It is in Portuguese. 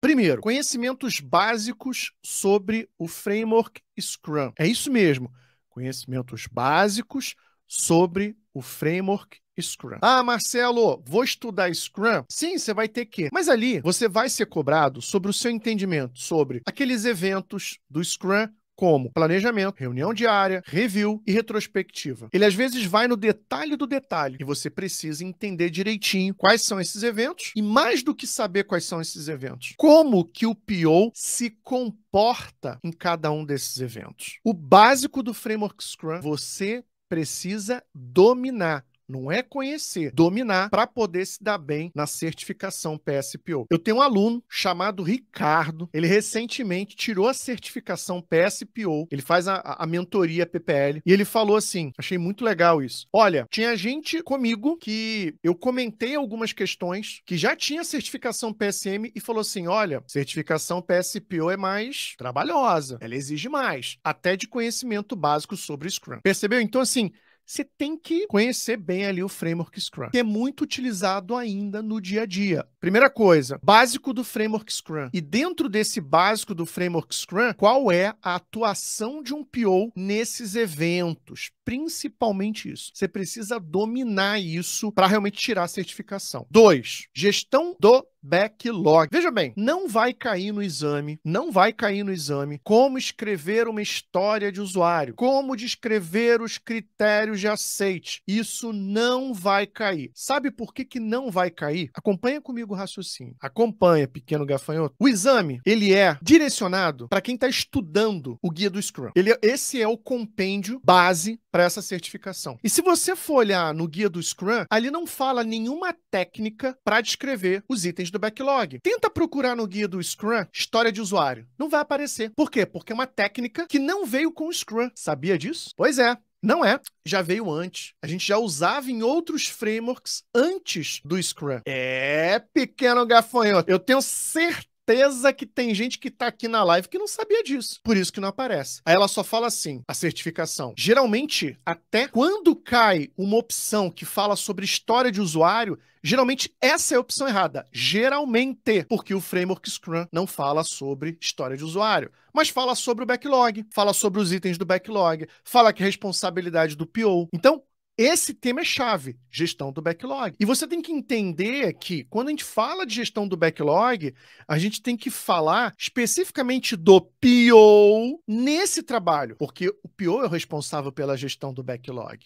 Primeiro, conhecimentos básicos sobre o framework Scrum. É isso mesmo, conhecimentos básicos sobre o framework Scrum. Ah, Marcelo, vou estudar Scrum? Sim, você vai ter que. Mas ali você vai ser cobrado sobre o seu entendimento sobre aqueles eventos do Scrum, como planejamento, reunião diária, review e retrospectiva. Ele às vezes vai no detalhe do detalhe e você precisa entender direitinho quais são esses eventos e, mais do que saber quais são esses eventos, como que o PO se comporta em cada um desses eventos. O básico do framework Scrum você precisa dominar. Não é conhecer, dominar para poder se dar bem na certificação PSPO. Eu tenho um aluno chamado Ricardo, ele recentemente tirou a certificação PSPO, ele faz a mentoria PPL, e ele falou assim, achei muito legal isso. Olha, tinha gente comigo que eu comentei algumas questões que já tinha certificação PSM e falou assim, olha, certificação PSPO é mais trabalhosa, ela exige mais, até de conhecimento básico sobre Scrum. Percebeu? Então, assim, você tem que conhecer bem ali o framework Scrum, que é muito utilizado ainda no dia a dia. Primeira coisa, básico do framework Scrum. E dentro desse básico do framework Scrum, qual é a atuação de um PO nesses eventos? Principalmente isso. Você precisa dominar isso para realmente tirar a certificação. 2, gestão do backlog. Veja bem, não vai cair no exame, como escrever uma história de usuário, como descrever os critérios de aceite. Isso não vai cair. Sabe por que não vai cair? Acompanha comigo o raciocínio. Acompanha, pequeno gafanhoto. O exame, ele é direcionado para quem está estudando o guia do Scrum. Esse é o compêndio base para essa certificação. E se você for olhar no guia do Scrum, ali não fala nenhuma técnica para descrever os itens do backlog. Tenta procurar no guia do Scrum história de usuário. Não vai aparecer. Por quê? Porque é uma técnica que não veio com o Scrum. Sabia disso? Pois é. Não é, já veio antes. A gente já usava em outros frameworks antes do Scrum. É, pequeno gafanhoto. Eu tenho certeza que tem gente que tá aqui na live que não sabia disso. Por isso que não aparece. Aí ela só fala assim, a certificação. Geralmente, até quando cai uma opção que fala sobre história de usuário, geralmente essa é a opção errada. Geralmente, porque o framework Scrum não fala sobre história de usuário, mas fala sobre o backlog, fala sobre os itens do backlog, fala que é responsabilidade do PO. Então, esse tema é chave, gestão do backlog. E você tem que entender que, quando a gente fala de gestão do backlog, a gente tem que falar especificamente do PO nesse trabalho, porque o PO é o responsável pela gestão do backlog.